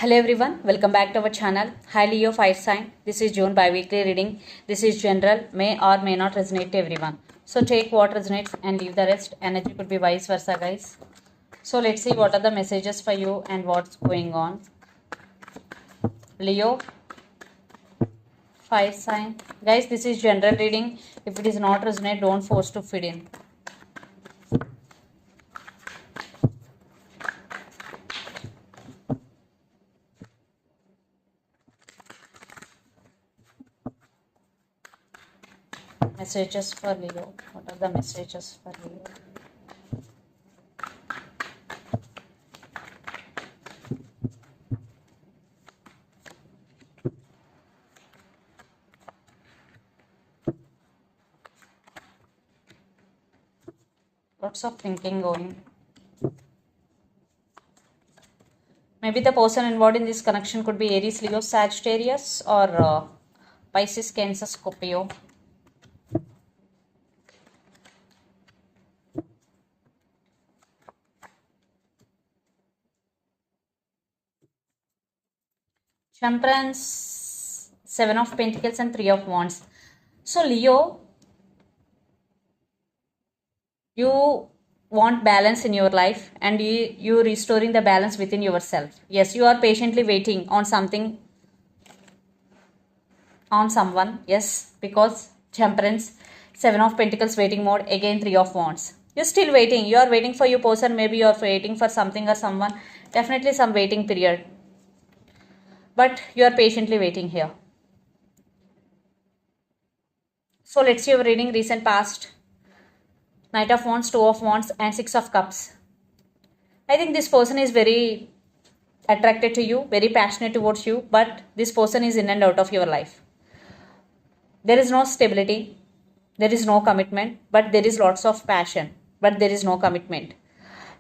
Hello everyone, welcome back to our channel. Hi Leo Fire Sign. This is June bi-weekly reading. This is general, may or may not resonate to everyone. So take what resonates and leave the rest. Energy could be vice versa, guys. So let's see what are the messages for you and what's going on. Leo Fire Sign. Guys, this is general reading. If it is not resonate, don't force to fit in. Messages for Leo. What are the messages for Leo? Lots of thinking going. Maybe the person involved in this connection could be Aries, Leo, Sagittarius, or Pisces, Cancer, Scorpio. Temperance, Seven of Pentacles and Three of Wands. So Leo, you want balance in your life and you restoring the balance within yourself. Yes, you are patiently waiting on something, on someone. Yes, because Temperance, Seven of Pentacles waiting mode, again Three of Wands. You're still waiting. You are waiting for your person. Maybe you are waiting for something or someone. Definitely some waiting period. But you are patiently waiting here. So let's see your reading recent past. Knight of Wands, Two of Wands and Six of Cups. I think this person is very attracted to you, very passionate towards you, but this person is in and out of your life. There is no stability, there is no commitment, but there is lots of passion, but there is no commitment.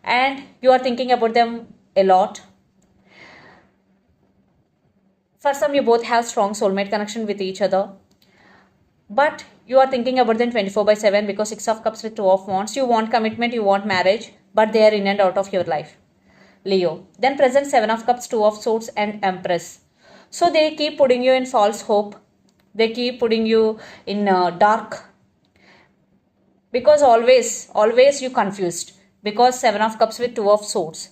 And you are thinking about them a lot. For some, you both have strong soulmate connection with each other. But you are thinking about them 24/7 because Six of Cups with Two of Wands. You want commitment, you want marriage, but they are in and out of your life. Leo. Then present Seven of Cups, Two of Swords and Empress. So they keep putting you in false hope. They keep putting you in dark. Because always you confused. Because Seven of Cups with Two of Swords.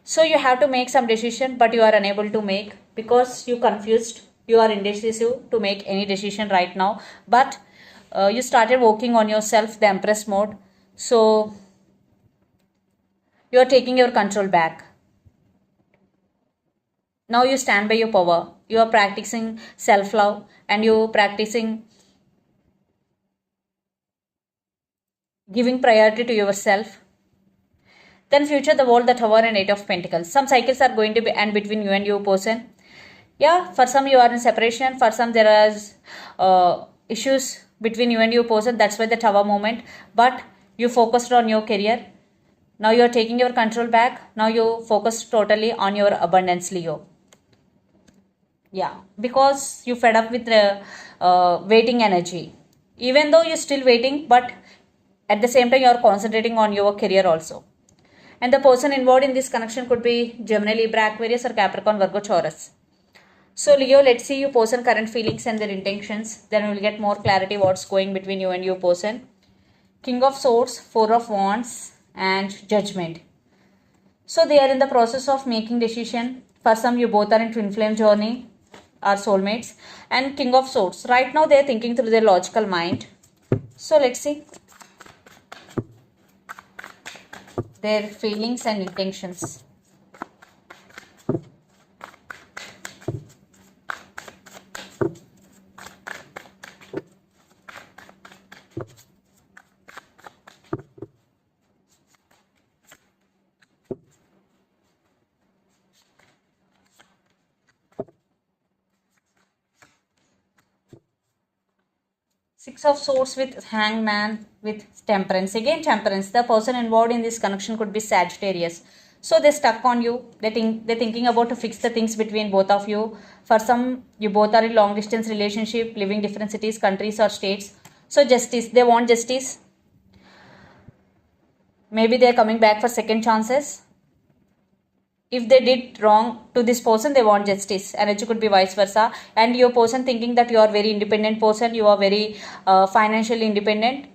So you have to make some decision, but you are unable to make because you confused. You are indecisive to make any decision right now. But you started working on yourself, the Empress mode. So you are taking your control back. Now you stand by your power. You are practicing self-love and you practicing giving priority to yourself. Then future, the World, the Tower and Eight of Pentacles. Some cycles are going to be end between you and your person. Yeah, for some you are in separation. For some there is issues between you and your person. That's why the Tower moment. But you focused on your career. Now you are taking your control back. Now you focus totally on your abundance, Leo. Yeah, because you fed up with the waiting energy. Even though you're still waiting, but at the same time you are concentrating on your career also. And the person involved in this connection could be Gemini, Libra, Aquarius or Capricorn, Virgo, Taurus. So Leo, let's see your person current feelings and their intentions. Then we will get more clarity what's going between you and your person. King of Swords, Four of Wands and Judgment. So they are in the process of making decision. For some, you both are in twin flame journey, are soulmates. And King of Swords. Right now they are thinking through their logical mind. So let's see their feelings and intentions. Six of Swords with Hangman with Temperance. Again Temperance. The person involved in this connection could be Sagittarius. So they're stuck on you. They're thinking about to fix the things between both of you. For some, you both are in long distance relationship, living different cities, countries or states. So justice. They want justice. Maybe they're coming back for second chances. if they did wrong to this person, they want justice. Energy could be vice versa. And your person thinking that you are very independent person, you are very financially independent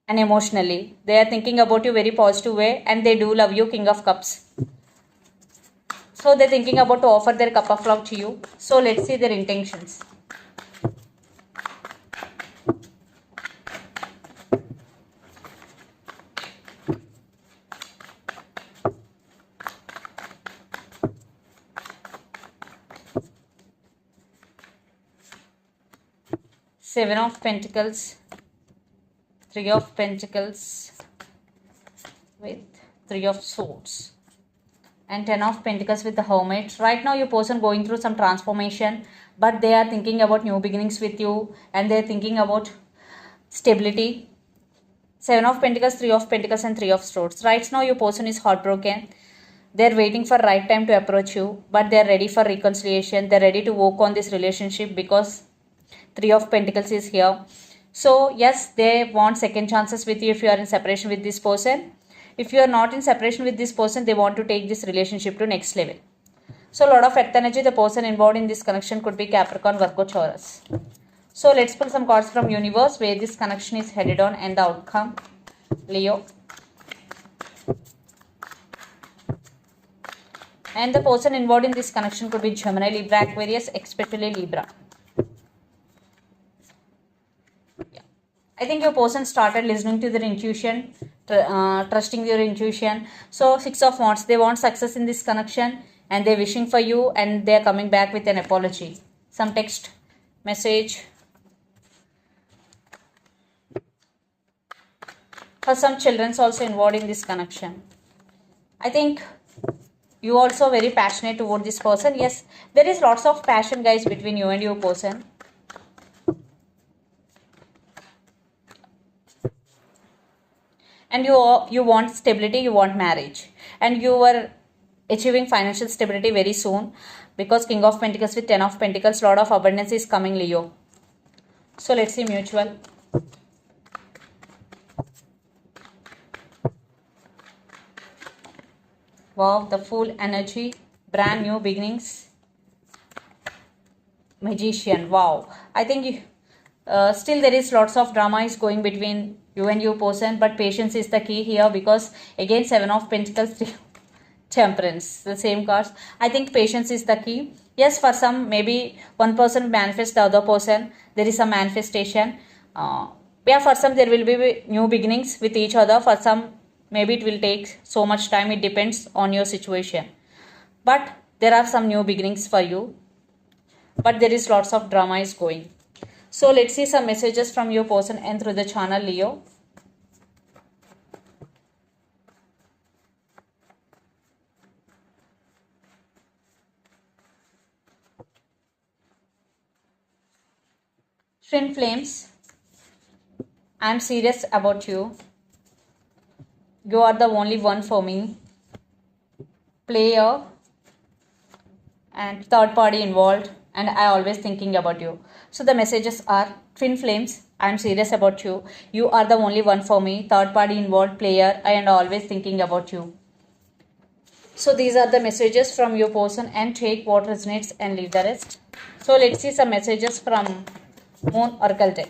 and emotionally. They are thinking about you very positive way, and they do love you, King of Cups. So they're thinking about to offer their cup of love to you. So let's see their intentions. Seven of Pentacles, Three of Pentacles with Three of Swords, and Ten of Pentacles with the Hermit. Right now your person going through some transformation, but they are thinking about new beginnings with you, and they are thinking about stability. Seven of Pentacles, Three of Pentacles, and Three of Swords. Right now your person is heartbroken. They're waiting for right time to approach you, but they're ready for reconciliation. They're ready to work on this relationship because Three of Pentacles is here. So yes, they want second chances with you if you are in separation with this person. If you are not in separation with this person, they want to take this relationship to next level. So a lot of earth energy, the person involved in this connection could be Capricorn, Virgo, Taurus. So let's pull some cards from universe where this connection is headed on and the outcome. Leo. And the person involved in this connection could be Gemini, Libra, Aquarius, especially Libra. I think your person started listening to their intuition, trusting their intuition. So Six of Wands, they want success in this connection and they're wishing for you, and they're coming back with an apology. Some text message. For some children's also involved in this connection. I think you also very passionate toward this person. Yes, there is lots of passion, guys, between you and your person. And you want stability, you want marriage, and you were achieving financial stability very soon because King of Pentacles with Ten of Pentacles, lot of abundance is coming, Leo. So let's see mutual. Wow, the Fool energy, brand new beginnings. Magician, wow. I think still there is lots of drama is going between you and your person, but patience is the key here because again Seven of Pentacles, Temperance, the same cards. I think patience is the key. Yes, for some maybe one person manifests the other person. There is a manifestation. Yeah, for some there will be new beginnings with each other. For some maybe it will take so much time. It depends on your situation. But there are some new beginnings for you. But there is lots of drama is going. So let's see some messages from your person and through the channel, Leo. Twin Flames, I am serious about you. You are the only one for me. Player and third party involved, and I always thinking about you. So the messages are Twin Flames, I am serious about you. You are the only one for me. Third party involved, player, and always thinking about you. So these are the messages from your person, and take what resonates and leave the rest. So let's see some messages from Moon Oracle deck.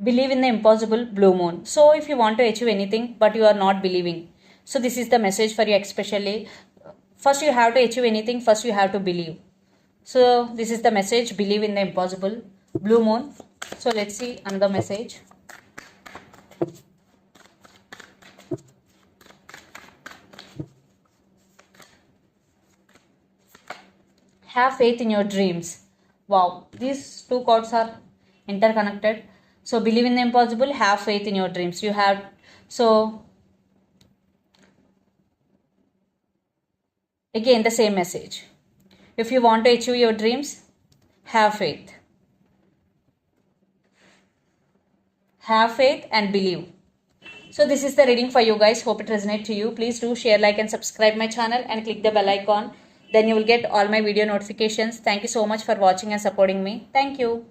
Believe in the impossible, Blue Moon. So if you want to achieve anything but you are not believing, so this is the message for you especially. First you have to achieve anything, first you have to believe. So this is the message, believe in the impossible, Blue Moon. So let's see another message. Have faith in your dreams. Wow, these two cards are interconnected. So believe in the impossible, have faith in your dreams. You have, so again the same message. If you want to achieve your dreams, have faith. Have faith and believe. So this is the reading for you guys. Hope it resonates to you. Please do share, like and subscribe my channel and click the bell icon. Then you will get all my video notifications. Thank you so much for watching and supporting me. Thank you.